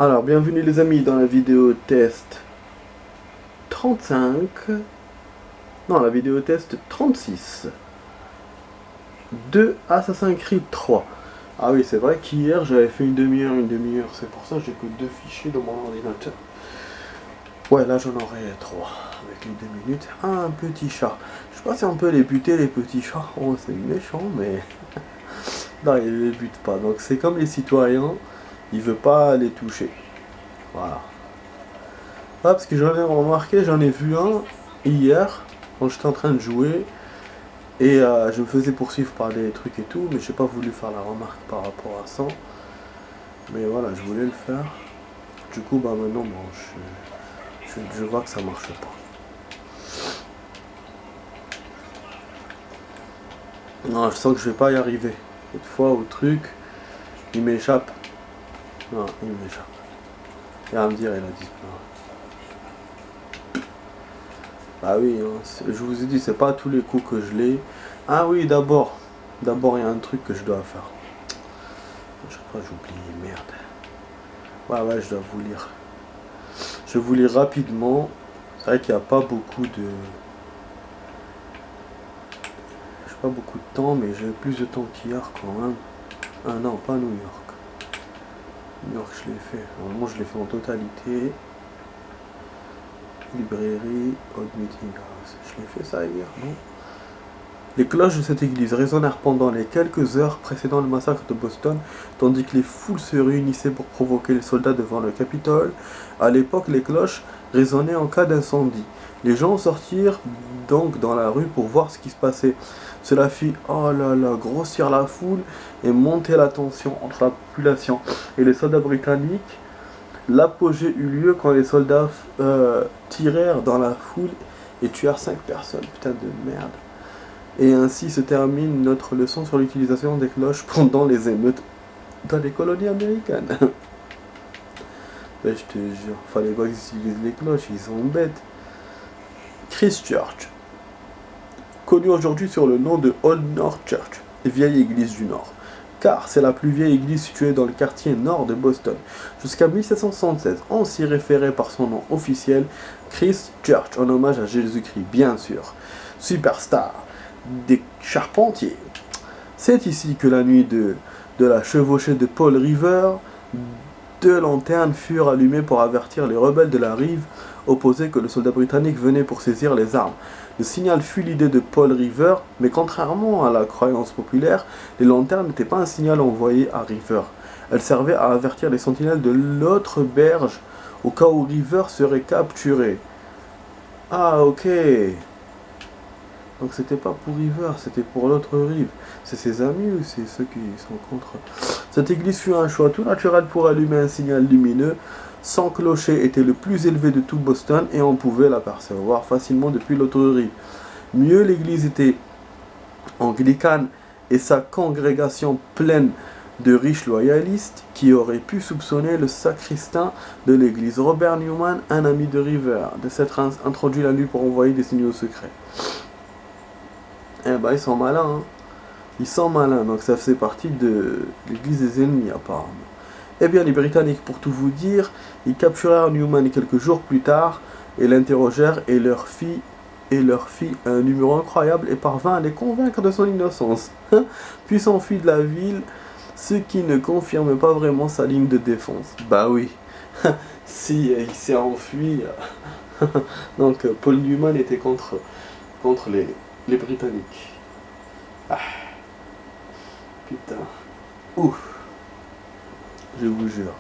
Alors, bienvenue les amis dans la vidéo test 35. Non, la vidéo test 36 de Assassin's Creed 3. Ah oui, c'est vrai qu'hier j'avais fait une demi-heure, c'est pour ça que j'ai que 2 fichiers dans mon ordinateur. Ouais, là j'en aurai 3 avec les 2 minutes. Ah, un petit chat. Je sais pas si on peut les buter, les petits chats. Oh, c'est méchant, mais non, il les bute pas. Donc c'est comme les citoyens, il veut pas les toucher. Voilà. Ah, parce que j'en ai remarqué, j'en ai vu un hier quand j'étais en train de jouer et je me faisais poursuivre par des trucs et tout, mais j'ai pas voulu faire la remarque par rapport à ça. Mais voilà, je voulais le faire. Du coup, bah maintenant, bon, je vois que ça marche pas. Non, je sens que je vais pas y arriver. Cette fois, au truc, il m'échappe. Non, il m'échappe. Il va me dire, il a disparu. Bah oui, hein, je vous ai dit, c'est pas à tous les coups que je l'ai. Ah oui, d'abord, il y a un truc que je dois faire. À chaque fois, j'oublie, merde. Ouais, je dois vous lire. Je vous lis rapidement. C'est vrai qu'il n'y a pas beaucoup de... J'ai pas beaucoup de temps, mais j'ai plus de temps qu'hier quand même. Ah non, pas New York. New York, je l'ai fait. Normalement, je l'ai fait en totalité. Librairie, Old Meeting House. Je l'ai fait ça hier, non? Les cloches de cette église résonnèrent pendant les quelques heures précédant le massacre de Boston, tandis que les foules se réunissaient pour provoquer les soldats devant le Capitole. À l'époque, les cloches résonnaient en cas d'incendie. Les gens sortirent donc dans la rue pour voir ce qui se passait. Cela fit, oh là là, grossir la foule et monter la tension entre la population et les soldats britanniques. L'apogée eut lieu quand les soldats tirèrent dans la foule et tuèrent 5 personnes. Putain de merde. Et ainsi se termine notre leçon sur l'utilisation des cloches pendant les émeutes dans les colonies américaines. Ben, je te jure, fallait pas qu'ils utilisent les cloches, ils sont bêtes. Christchurch, connu aujourd'hui sur le nom de Old North Church, vieille église du Nord, car c'est la plus vieille église située dans le quartier nord de Boston. Jusqu'à 1776, on s'y référait par son nom officiel, Christchurch, en hommage à Jésus-Christ, bien sûr. Superstar des charpentiers. C'est ici que la nuit de la chevauchée de Paul Revere, 2 lanternes furent allumées pour avertir les rebelles de la rive opposée que le soldat britannique venait pour saisir les armes. Le signal fut l'idée de Paul Revere, mais contrairement à la croyance populaire, les lanternes n'étaient pas un signal envoyé à Revere. Elles servaient à avertir les sentinelles de l'autre berge au cas où Revere serait capturé. Ah, ok. Donc c'était pas pour Revere, c'était pour l'autre rive. C'est ses amis ou c'est ceux qui sont contre? Cette église fut un choix tout naturel pour allumer un signal lumineux. Son clocher était le plus élevé de tout Boston et on pouvait l'apercevoir facilement depuis l'autre rive. Mieux, l'église était anglicane et sa congrégation pleine de riches loyalistes qui auraient pu soupçonner le sacristain de l'église, Robert Newman, un ami de Revere, de s'être introduit la nuit pour envoyer des signaux secrets. Eh ben, ils sont malins, hein. Ils sont malins, donc ça faisait partie de l'église des ennemis, apparemment. Eh bien, les Britanniques, pour tout vous dire, ils capturèrent Newman quelques jours plus tard, et l'interrogèrent, et leur fit un numéro incroyable, et parvint à les convaincre de son innocence. Puis s'enfuit de la ville, ce qui ne confirme pas vraiment sa ligne de défense. Bah oui, si il s'est enfui... Donc, Paul Newman était contre les Britanniques. Ah. Putain. Ouf. Je vous jure.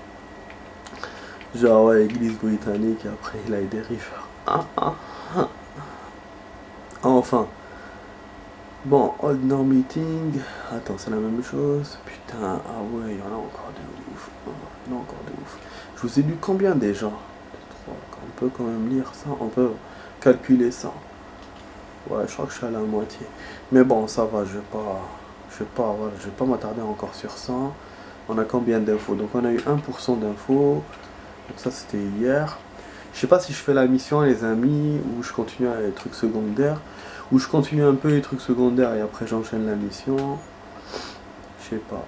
Genre, ouais, église britannique, après il a aidé Revere. Enfin. Bon, Old North Meeting. Attends, c'est la même chose. Putain, ah ouais, il y en a encore de ouf. Il y en a encore de ouf. Je vous ai lu combien déjà? On peut quand même lire ça, on peut calculer ça. Ouais, je crois que je suis à la moitié. Mais bon, ça va, je vais pas m'attarder encore sur ça. On a combien d'infos? Donc on a eu 1% d'infos. Donc ça c'était hier. Je sais pas si je fais la mission les amis, ou je continue à les trucs secondaires, ou je continue un peu les trucs secondaires et après j'enchaîne la mission. Je sais pas.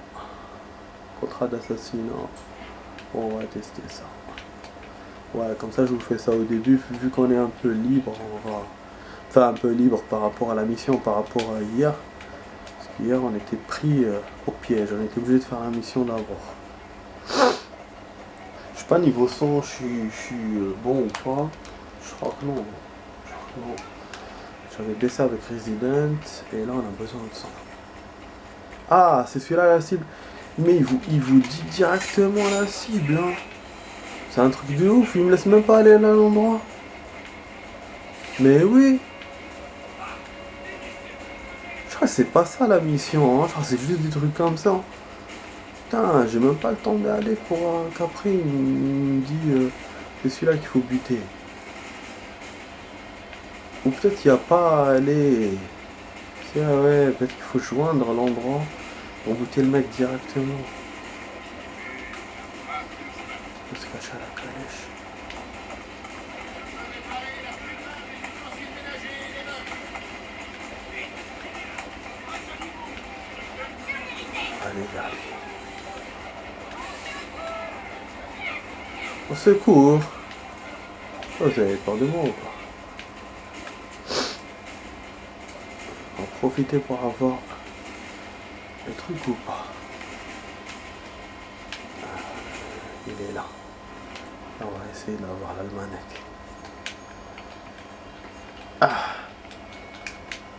Contrat d'assassinat. On va tester ça. Ouais, comme ça je vous fais ça au début, vu qu'on est un peu libre, on va... Enfin un peu libre par rapport à la mission, par rapport à hier. Parce qu'hier on était pris au piège, on était obligé de faire la mission d'abord. Je sais pas niveau son, je suis bon ou pas. Je crois que non. Non. J'avais baissé avec Resident et là on a besoin de son. Ah, c'est celui-là la cible. Mais il vous dit directement la cible. Hein. C'est un truc de ouf, il me laisse même pas aller là à l'endroit. Mais oui. Je crois que c'est pas ça la mission. Hein. Je crois que c'est juste des trucs comme ça. Putain, j'ai même pas le temps d'aller pour qu'après il me dit c'est celui-là qu'il faut buter. Ou peut-être il n'y a pas à aller. C'est ouais, peut-être qu'il faut joindre l'endroit pour buter le mec directement. Il faut se cacher à la calèche. Allez, vers lui. Au secours. Oh, vous avez peur de moi ou pas? En profiter pour avoir le truc ou pas? Il est là. On va essayer d'avoir l'almanach. Ah!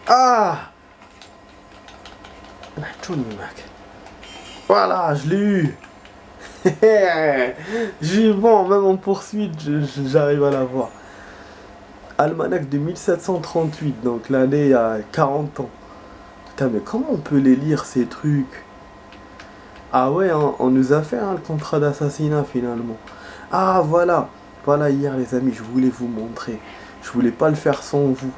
Ah! Voilà, je l'ai eu! J'ai bon, même en poursuite, j'arrive à l'avoir. Almanach de 1738, donc l'année à 40 ans. Putain, mais comment on peut les lire ces trucs? Ah ouais, hein, on nous a fait le contrat d'assassinat finalement. Ah voilà, voilà hier les amis, je voulais vous montrer. Je voulais pas le faire sans vous.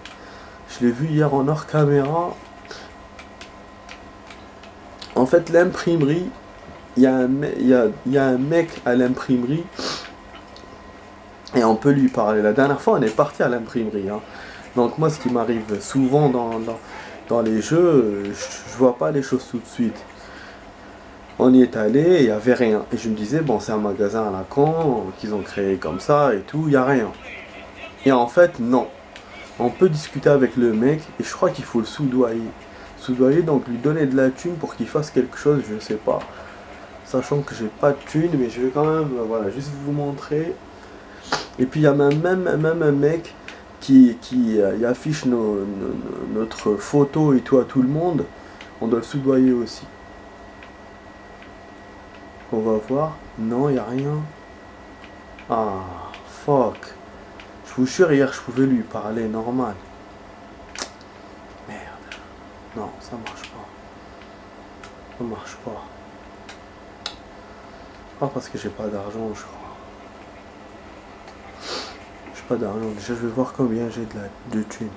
Je l'ai vu hier en hors caméra. En fait, l'imprimerie, il y a un mec à l'imprimerie et on peut lui parler. La dernière fois, on est parti à l'imprimerie. Hein. Donc moi, ce qui m'arrive souvent dans les jeux, je vois pas les choses tout de suite. On y est allé et il n'y avait rien. Et je me disais, bon, c'est un magasin à la con qu'ils ont créé comme ça et tout, il n'y a rien. Et en fait, non. On peut discuter avec le mec et je crois qu'il faut le soudoyer. Soudoyer, donc lui donner de la thune pour qu'il fasse quelque chose, je sais pas. Sachant que j'ai pas de thune, mais je vais quand même, voilà, juste vous montrer. Et puis il y a même un mec qui affiche notre photo et tout à tout le monde. On doit le soudoyer aussi. On va voir. Non, il n'y a rien. Ah, fuck. Je vous jure, hier, je pouvais lui parler normal. Merde. Non, ça marche pas. Ça marche pas. Ah, parce que j'ai pas d'argent, je crois. J'ai pas d'argent. Déjà, je vais voir combien j'ai de thunes.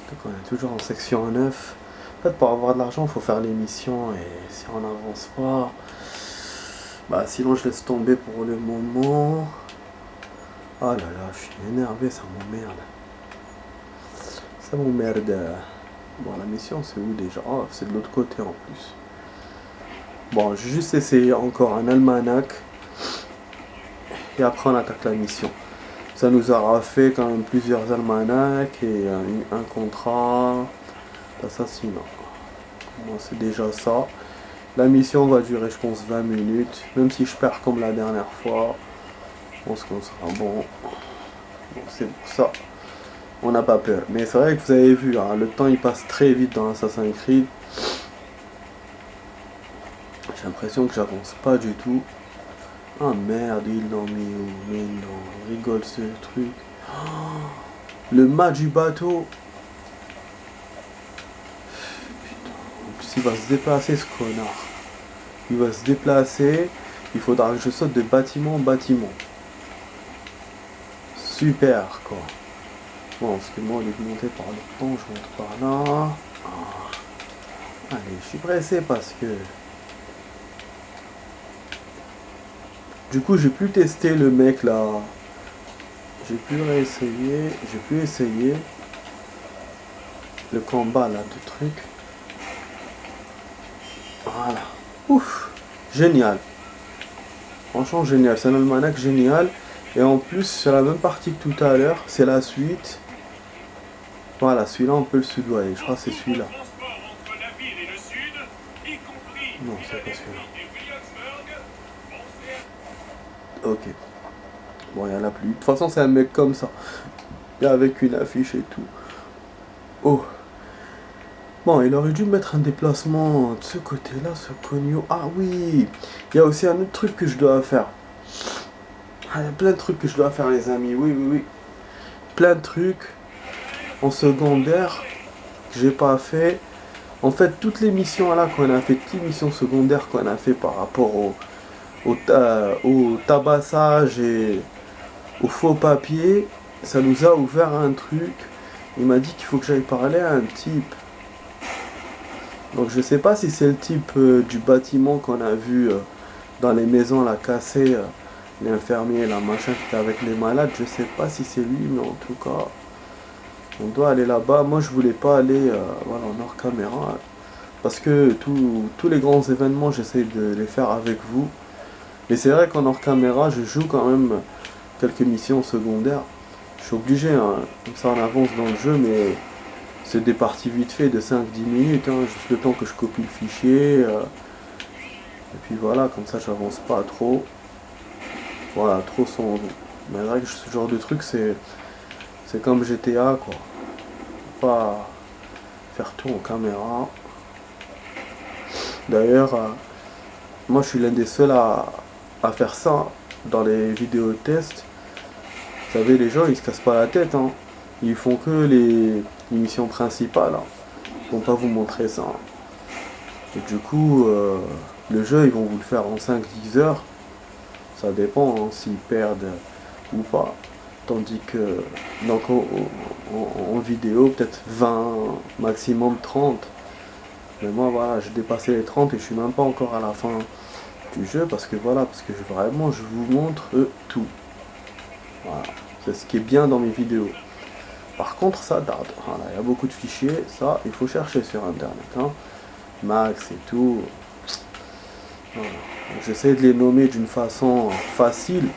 Donc, on est toujours en section 9. En fait, pour avoir de l'argent, il faut faire les missions. Et si on n'avance pas... Bah, sinon, je laisse tomber pour le moment. Ah là là, je suis énervé, ça m'emmerde. Ça m'emmerde. Bon, la mission, c'est où déjà? Oh, c'est de l'autre côté en plus. Bon, j'ai juste essayé encore un almanach. Et après, on attaque la mission. Ça nous aura fait quand même plusieurs almanachs et un contrat d'assassinat. Bon, c'est déjà ça. La mission va durer, je pense, 20 minutes. Même si je perds comme la dernière fois. Je pense qu'on sera bon. Bon, c'est pour ça. On n'a pas peur. Mais c'est vrai que vous avez vu, hein, le temps il passe très vite dans Assassin's Creed. J'ai l'impression que j'avance pas du tout. Ah merde, ils l'ont mis où? Mais non, rigole ce truc. Oh, le mât du bateau. Putain, en plus il va se déplacer ce connard. Il va se déplacer. Il faudra que je saute de bâtiment en bâtiment. Super quoi. Bon, parce que moi, au lieu de monter par le pont, je monte par là. Ah. Allez, je suis pressé parce que... Du coup, j'ai pu tester le mec là. J'ai pu réessayer. J'ai pu essayer le combat là de truc. Voilà. Ouf. Génial. Franchement génial, c'est un almanach génial. Et en plus c'est la même partie que tout à l'heure, c'est la suite. Voilà, celui-là on peut le soudoyer, je crois que c'est celui-là. Non, c'est pas celui-là. Ok. Bon, il y en a plus. De toute façon, c'est un mec comme ça. Et avec une affiche et tout. Oh. Bon, il aurait dû mettre un déplacement de ce côté-là, ce cogno. Ah oui. Il y a aussi un autre truc que je dois faire. Ah, il y a plein de trucs que je dois faire, les amis. Oui, oui, oui. Plein de trucs en secondaire que j'ai pas fait. En fait, toutes les missions là qu'on a fait, toutes les missions secondaires qu'on a fait par rapport au tabassage et au faux papier, ça nous a ouvert un truc. Il m'a dit qu'il faut que j'aille parler à un type. Donc je sais pas si c'est le type du bâtiment qu'on a vu dans les maisons là cassées, l'infirmier, la machin qui était avec les malades. Je sais pas si c'est lui, mais en tout cas, on doit aller là-bas. Moi je voulais pas aller voilà, en hors caméra. Parce que tous les grands événements, j'essaie de les faire avec vous. Mais c'est vrai qu'en hors caméra, je joue quand même quelques missions secondaires. Je suis obligé, hein, comme ça on avance dans le jeu, mais c'est des parties vite fait de 5-10 minutes, hein, juste le temps que je copie le fichier. Et puis voilà, comme ça j'avance pas trop. Voilà, trop sombre. Mais c'est vrai que ce genre de truc, c'est comme GTA, quoi. Faut pas faire tout en caméra. D'ailleurs, moi je suis l'un des seuls à faire ça dans les vidéos de test. Vous savez, les gens ils se cassent pas la tête, hein. Ils font que les missions principales, hein. Ils vont pas vous montrer ça. Et du coup, le jeu ils vont vous le faire en 5-10 heures. Ça dépend hein, s'ils perdent ou pas. Tandis que donc en vidéo, peut-être 20, maximum 30. Mais moi voilà, j'ai dépassé les 30 et je suis même pas encore à la fin du jeu parce que voilà, parce que vraiment je vous montre tout. Voilà, c'est ce qui est bien dans mes vidéos. Par contre ça tarde, voilà, il y a beaucoup de fichiers, ça il faut chercher sur internet, hein. Max et tout. Voilà. J'essaie de les nommer d'une façon facile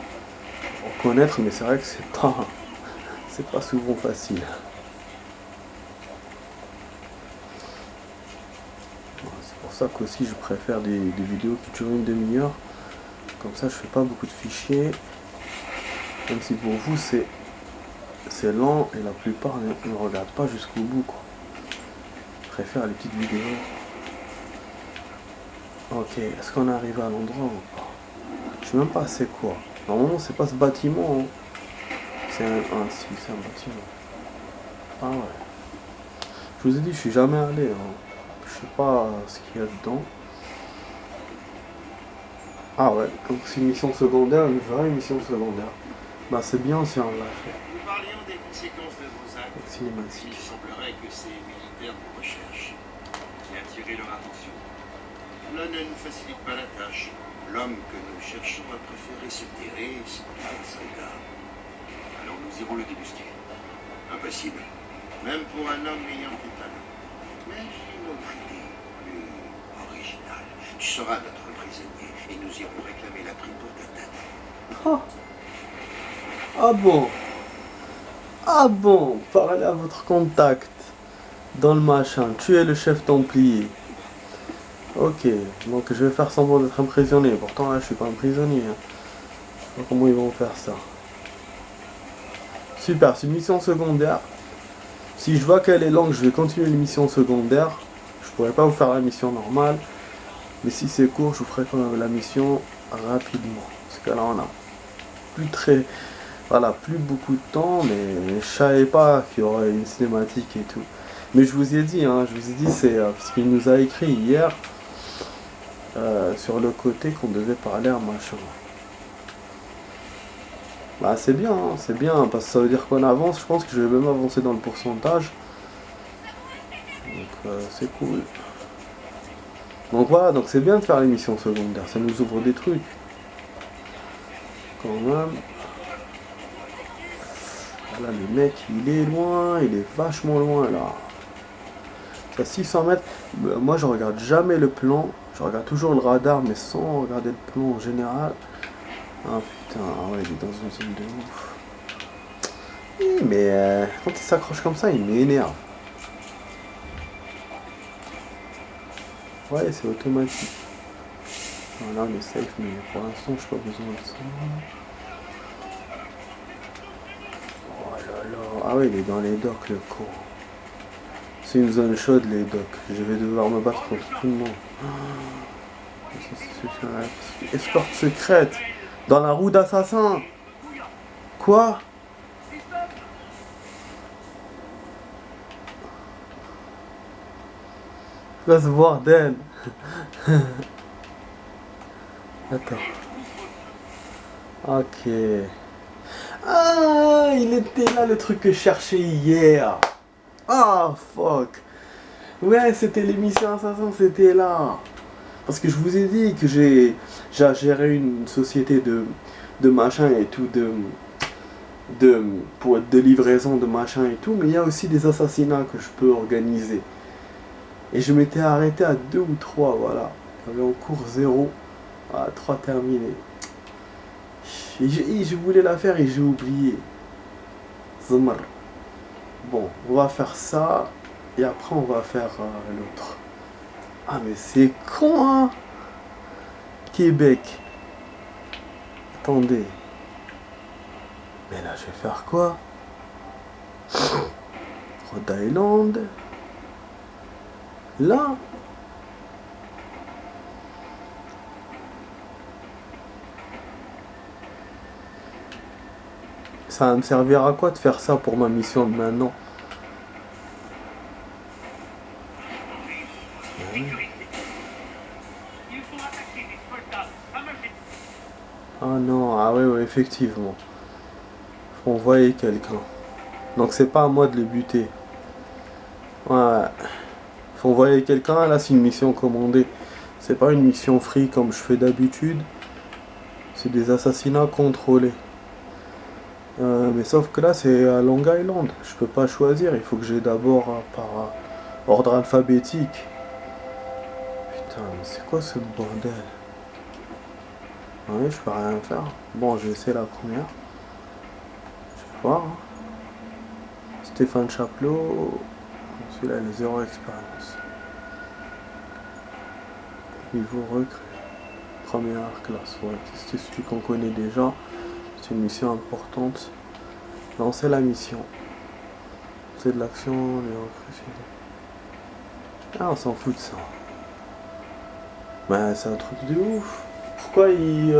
pour connaître, mais c'est vrai que c'est pas souvent facile. C'est pour ça qu'aussi je préfère des vidéos qui durent une demi-heure. Comme ça je fais pas beaucoup de fichiers. Même si pour vous c'est lent et la plupart ne regardent pas jusqu'au bout, quoi. Je préfère les petites vidéos. Ok, est-ce qu'on est arrivé à l'endroit ou pas? Je sais même pas c'est quoi. Normalement c'est pas ce bâtiment, hein. C'est si, c'est un bâtiment. Ah ouais. Je vous ai dit, je suis jamais allé, hein. Je sais pas ce qu'il y a dedans. Ah ouais, donc c'est une mission secondaire, une vraie mission secondaire. Bah c'est bien si on l'a fait. Nous parlions des conséquences de vos actes. Cinématique. Il semblerait que ces militaires vous recherchent. J'ai attiré leur attention. Cela ne nous facilite pas la tâche. L'homme que nous cherchons a préféré se terrer sans de soldats. Alors nous irons le débusquer. Impossible. Même pour un homme ayant des talents. Mais j'ai une autre idée, plus originale. Tu seras notre prisonnier et nous irons réclamer la prime pour ta tête. Oh. Ah bon? Ah bon? Parlez à votre contact dans le machin. Tuez le chef templier. Ok, donc je vais faire semblant d'être un prisonnier. Pourtant là je suis pas un prisonnier, hein. Je sais pas comment ils vont faire ça. Super, c'est une mission secondaire. Si je vois qu'elle est longue, je vais continuer les missions secondaires. Je pourrais pas vous faire la mission normale. Mais si c'est court, je vous ferai quand même la mission rapidement. Parce que là on a plus beaucoup de temps, mais je savais pas qu'il y aurait une cinématique et tout. Mais je vous ai dit, hein, c'est parce qu'il nous a écrit hier sur le côté qu'on devait parler à machin. Bah c'est bien, hein, c'est bien, parce que ça veut dire qu'on avance. Je pense que je vais même avancer dans le pourcentage. Donc c'est cool. Donc voilà, donc c'est bien de faire les missions secondaires, ça nous ouvre des trucs. Quand même. Là le mec il est loin, il est vachement loin là. À 600 mètres, moi je regarde jamais le plan, je regarde toujours le radar mais sans regarder le plan en général. Ah putain, ah ouais, il est dans une zone de ouf. Oui, mais quand il s'accroche comme ça, il m'énerve. Ouais, c'est automatique. Voilà, on est safe, mais pour l'instant, je n'ai pas besoin de ça. Oh là là. Ah ouais, il est dans les docks, le con. C'est une zone chaude, les docks. Je vais devoir me battre contre tout le monde. Escorte secrète. Dans la roue d'assassin. Quoi? Là, ce bordel. Attends. Ok. Ah, il était là le truc que je cherchais hier. Ah, fuck. Ouais, c'était l'émission Assassin, c'était là. Parce que je vous ai dit que j'ai géré une société de machin et tout, de livraison de machin et tout, mais il y a aussi des assassinats que je peux organiser. Et je m'étais arrêté à 2 ou 3, voilà. Il y avait en cours 0, à 3 terminés. Et je voulais la faire et j'ai oublié. Zmar. Bon, on va faire ça, et après on va faire l'autre. Ah mais c'est con, hein. Québec. Attendez. Mais là je vais faire quoi? Rhode Island. Là. Ça va me servir à quoi de faire ça pour ma mission de maintenant? Ah non, ah ouais, effectivement. Faut envoyer quelqu'un. Donc c'est pas à moi de les buter. Ouais. Faut envoyer quelqu'un, là c'est une mission commandée. C'est pas une mission free comme je fais d'habitude. C'est des assassinats contrôlés. Mais sauf que là c'est à Long Island. Je peux pas choisir, il faut que j'ai d'abord par ordre alphabétique. Putain, mais c'est quoi ce bordel? Ouais, je peux rien faire. Bon, je vais essayer la première. Je vais voir. Hein. Stéphane Chaplot. Celui-là, il a 0 expérience. Niveau recrue. Première classe, ouais. C'est celui qu'on connaît déjà. C'est une mission importante. Lancer la mission. C'est de l'action, les recrues. Ah, on s'en fout de ça. Bah, c'est un truc de ouf. Pourquoi il...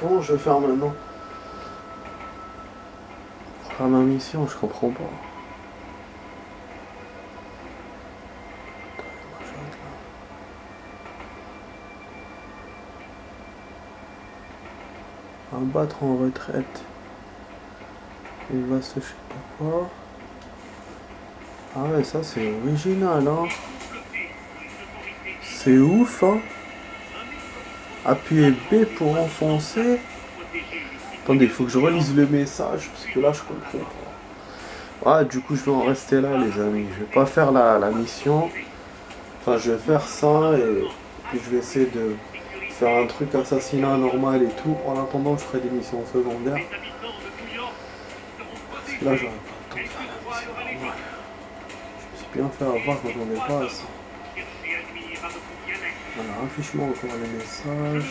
Comment je vais faire maintenant? Pour faire ma mission, je comprends pas. Un battre en retraite. Il va se je sais pas quoi. Ah ouais, ça c'est original, hein. C'est ouf, hein. Appuyez B pour enfoncer. Attendez, il faut que je relise le message, parce que là je comprends pas. Ah, du coup je vais en rester là, les amis. Je vais pas faire la mission. Enfin, je vais faire ça, et puis je vais essayer de faire un truc assassinat normal et tout. En attendant, je ferai des missions secondaires. Parce que là, j'aurais pas le temps de faire la mission normale. Je me suis bien fait avoir, je m'attendais pas à ça. Voilà, affiche-moi encore les messages.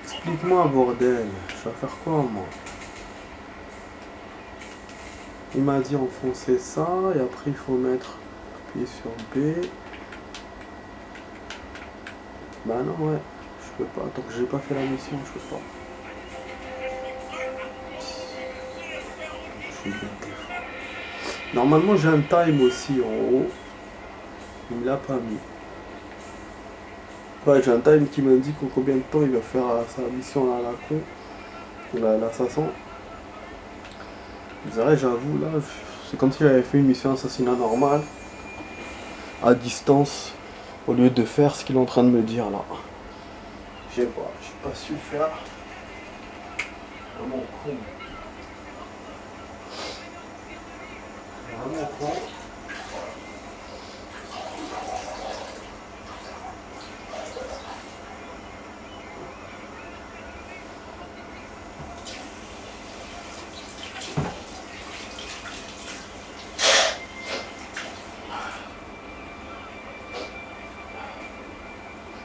Explique-moi, bordel. Je vais faire quoi, moi? Il m'a dit enfoncer ça, et après il faut appuyer sur B. Bah non, ouais, je peux pas. Tant que j'ai pas fait la mission, je peux pas. Je suis bien défaut. Normalement, j'ai un time aussi en haut. Il me l'a pas mis. Ouais, j'ai un time qui m'indique en combien de temps il va faire sa mission à la con. L'assassin. Vous verrez, j'avoue, là, c'est comme s'il avait fait une mission assassinat normale. À distance. Au lieu de faire ce qu'il est en train de me dire là. J'ai pas su faire. Vraiment con. Vraiment con.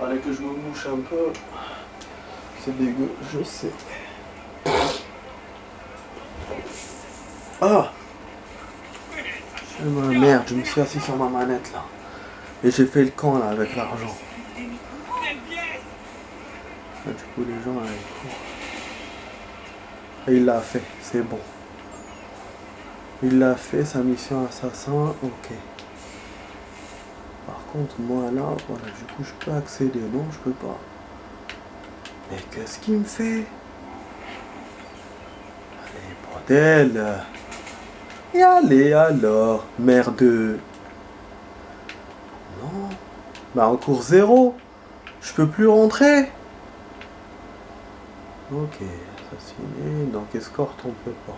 Fallait que je me mouche un peu. C'est dégueu, je sais. Ah! Merde, je me suis assis sur ma manette là. Et j'ai fait le camp là avec l'argent. Ah, du coup les gens là, ils courent. Et il l'a fait, c'est bon. Il l'a fait, sa mission assassin, ok. Par contre moi là, voilà, du coup je peux accéder, non je peux pas. Mais qu'est-ce qu'il me fait? Allez, bordel! Et allez alors, merde. Non. Bah en cours 0. Je peux plus rentrer. Ok, assassiné. Donc escorte on peut pas.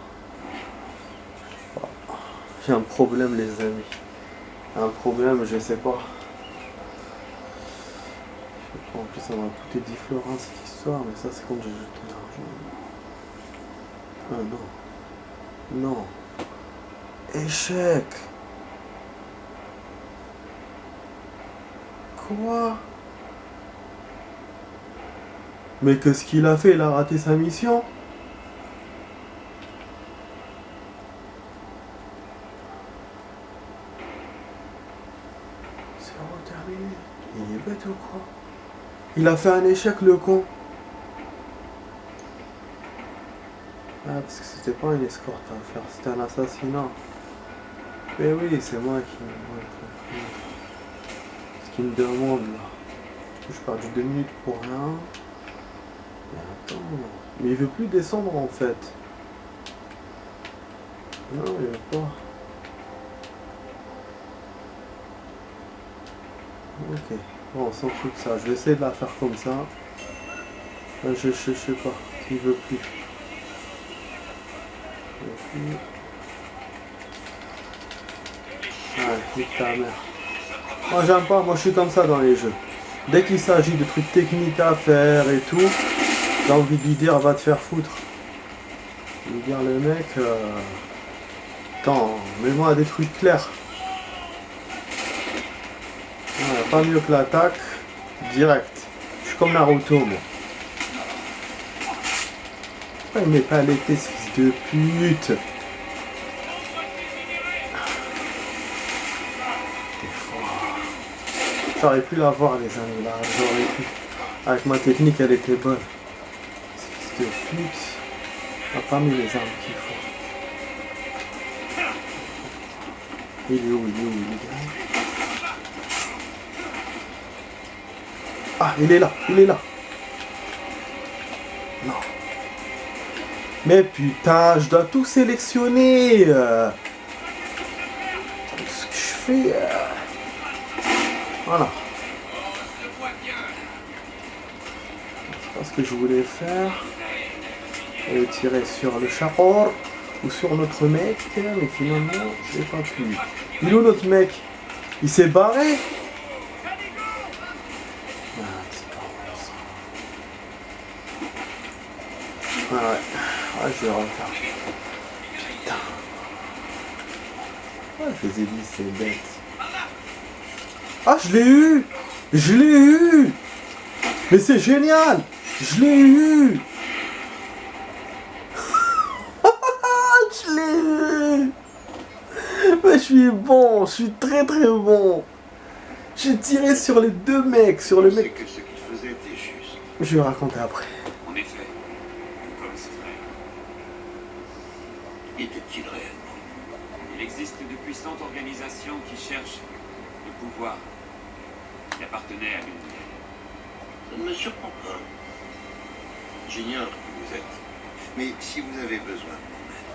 J'ai un problème les amis. Un problème, je sais pas. En plus ça m'a coûté 10 florins cette histoire, mais ça c'est quand j'ai jeté l'argent. Ah non. Non. Échec. Quoi? Mais qu'est-ce qu'il a fait? Il a raté sa mission? C'est terminé. Il est bête ou quoi? Il a fait un échec le con. Ah parce que c'était pas une escorte à faire, c'était un assassinat. Mais oui, c'est moi qui ce qu'il me demande là. Je perds du 2 minutes pour rien. Mais attends. Mais il veut plus descendre en fait. Non, il veut pas. Ok. Bon, on s'en fout de ça. Je vais essayer de la faire comme ça. Je sais pas. Il veut plus. Ouais, nique ta mère. Moi j'aime pas, moi je suis comme ça dans les jeux. Dès qu'il s'agit de trucs techniques à faire et tout, j'ai envie de lui dire va te faire foutre. Lui dire le mec, attends, mets-moi des trucs clairs. Ouais, pas mieux que l'attaque, direct. Je suis comme Naruto moi. Pourquoi il met pas l'été ce fils de pute? J'aurais pu l'avoir les amis là, j'aurais pu. Avec ma technique elle était bonne. Ce fils de pute n'a pas mis les armes qu'il faut. Il est où? Il est là? Ah, il est là, il est là. Non. Mais putain, je dois tout sélectionner. Ce que je fais. Voilà. C'est pas ce que je voulais faire. Et tirer sur le charreur ou sur notre mec, mais finalement, j'ai pas pu. Il est où notre mec? Il s'est barré? Ah, c'est pas bon ça. Ah ouais. Ah, je vais refaire. Putain. Ah, je vous ai dit, c'est bête. Ah, je l'ai eu! Je l'ai eu! Mais c'est génial! Je l'ai eu! Je l'ai eu! Mais je suis bon, je suis très très bon! J'ai tiré sur les deux mecs, sur le mec. Que ce qu'il faisait était juste. Je vais raconter après. En effet, comme c'est vrai. Était-il réellement? Il existe de puissantes organisations qui cherchent le pouvoir qui appartenait à l'univers. Ça ne me surprend pas. J'ignore qui vous êtes. Mais si vous avez besoin de mon aide,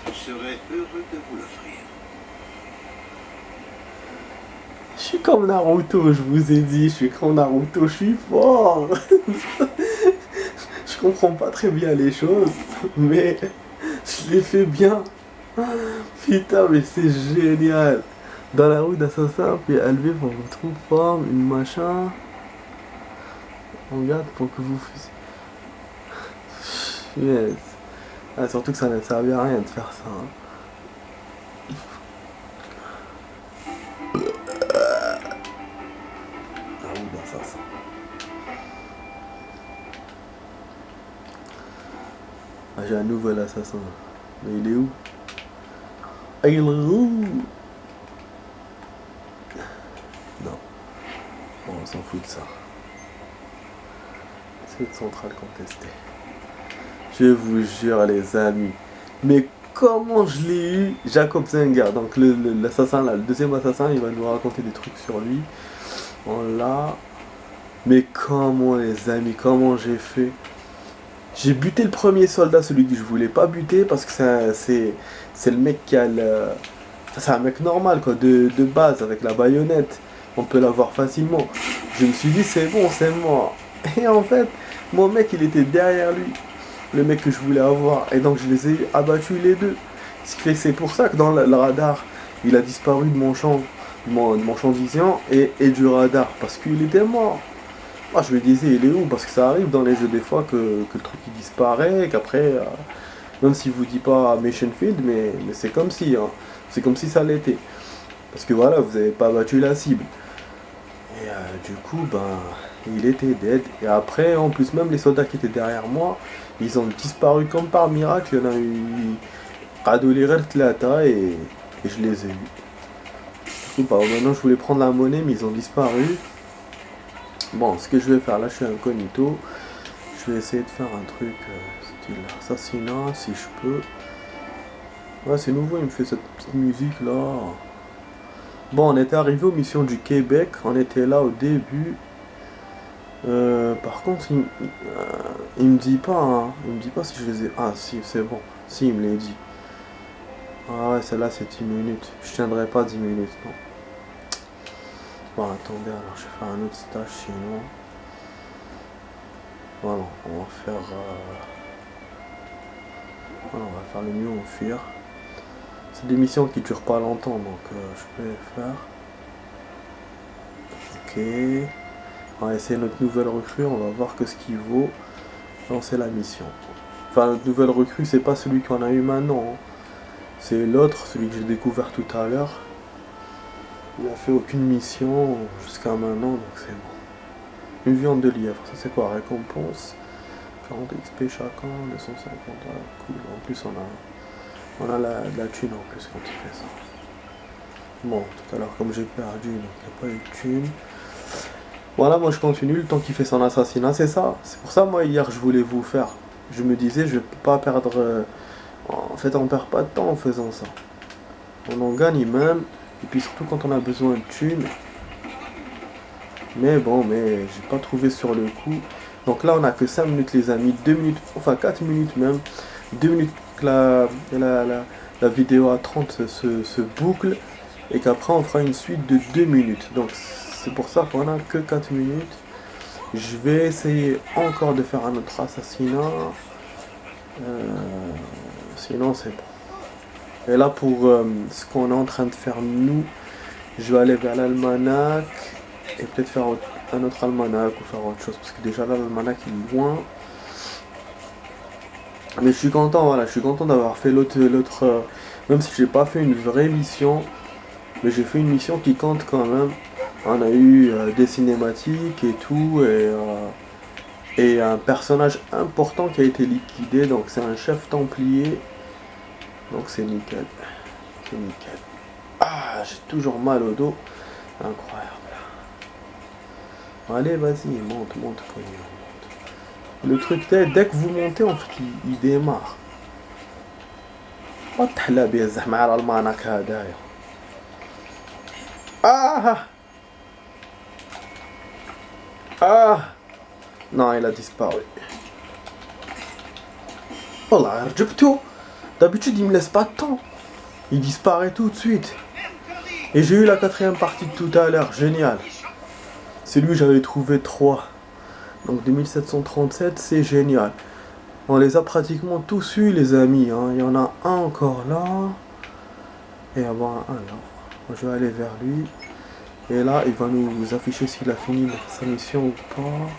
je serais heureux de vous l'offrir. Je suis comme Naruto, je vous ai dit, je suis comme Naruto, je suis fort. Je comprends pas très bien les choses, mais je les fais bien. Putain, mais c'est génial. Dans la roue d'assassin, puis élevé pour votre forme, une machin. On garde pour que vous fassiez. Yes. Ah, surtout que ça ne servait à rien de faire ça. Hein. La roue d'assassin. Ah, j'ai un nouvel assassin. Mais il est où? Ah, il est où? Non. Bon, on s'en fout de ça. Cette centrale contestée. Je vous jure les amis. Mais comment je l'ai eu? Jacob Zenger. Donc l'assassin là, le deuxième assassin, il va nous raconter des trucs sur lui. On l'a. Mais comment les amis, comment j'ai fait? J'ai buté le premier soldat, celui que je voulais pas buter, parce que c'est le mec qui a le... Enfin, c'est un mec normal quoi, de base, avec la baïonnette. On peut l'avoir facilement. Je me suis dit c'est bon, c'est mort. Et en fait, mon mec il était derrière lui. Le mec que je voulais avoir. Et donc je les ai abattus les deux. Ce qui fait que c'est pour ça que dans le radar, il a disparu de mon champ, de mon champ de vision et du radar. Parce qu'il était mort. Moi je me disais il est où? Parce que ça arrive dans les jeux des fois que le truc il disparaît, qu'après, même s'il vous dit pas Mission Field, mais c'est comme si, hein, c'est comme si ça l'était. Parce que voilà, vous avez pas battu la cible. Et du coup, ben, il était dead. Et après, en plus, même les soldats qui étaient derrière moi, ils ont disparu comme par miracle. Il y en a eu Radolirer Tlata et je les ai eus. Du coup, bah, maintenant, je voulais prendre la monnaie, mais ils ont disparu. Bon, ce que je vais faire, là, je suis incognito. Je vais essayer de faire un truc style assassinat, si je peux. Ouais, c'est nouveau, il me fait cette petite musique là. Bon, on était arrivé aux missions du Québec, on était là au début. Par contre, il me dit pas, hein, il me dit pas si je les ai... Ah si, c'est bon, si, il me l'a dit. Ah ouais, celle-là c'est 10 minutes, je tiendrai pas 10 minutes, non. Bon, attendez, alors je vais faire un autre stage sinon. Voilà, on va faire... Voilà, on va faire le mieux au fuir. C'est des missions qui durent pas longtemps, donc je vais faire. Ok. On va essayer notre nouvelle recrue, on va voir que ce qu'il vaut. Lancer la mission. Enfin, notre nouvelle recrue, c'est pas celui qu'on a eu maintenant. Hein. C'est l'autre, celui que j'ai découvert tout à l'heure. Il a fait aucune mission jusqu'à maintenant, donc c'est bon. Une viande de lièvre, ça c'est quoi? Récompense 40 XP chacun, 250, cool. En plus on a de la thune en plus quand il fait ça. Bon, tout à l'heure comme j'ai perdu, donc il n'y a pas eu de thune. Voilà, moi je continue le temps qu'il fait son assassinat, c'est ça. C'est pour ça moi hier je voulais vous faire. Je me disais je vais pas perdre... En fait on perd pas de temps en faisant ça. On en gagne même. Et puis surtout quand on a besoin de thunes. Mais bon, mais j'ai pas trouvé sur le coup. Donc là on a que 5 minutes les amis, 2 minutes, enfin 4 minutes même. 2 minutes que la vidéo à 30 se boucle. Et qu'après on fera une suite de 2 minutes. Donc c'est pour ça qu'on a que 4 minutes. Je vais essayer encore de faire un autre assassinat. Sinon c'est bon. Et là pour ce qu'on est en train de faire nous, je vais aller vers l'almanach. Et peut-être faire un autre almanach ou faire autre chose. Parce que déjà là l'almanach il est loin. Mais je suis content, voilà, je suis content d'avoir fait l'autre même si j'ai pas fait une vraie mission. Mais j'ai fait une mission qui compte quand même. On a eu des cinématiques et tout, et un personnage important qui a été liquidé, donc c'est un chef templier. Donc c'est nickel. C'est nickel. Ah, j'ai toujours mal au dos. Incroyable. Allez, vas-y, monte, monte, monte. Le truc, dès que vous montez, en fait, il démarre. Ah! Ah! Non, il a disparu. Oh là, Jupto! D'habitude, il me laisse pas de temps. Il disparaît tout de suite. Et j'ai eu la 4e partie de tout à l'heure. Génial. C'est lui, j'avais trouvé 3. Donc 2737, c'est génial. On les a pratiquement tous eus, les amis. Hein. Il y en a un encore là. Et avoir un là. Moi, je vais aller vers lui. Et là, il va nous afficher s'il a fini sa mission ou pas.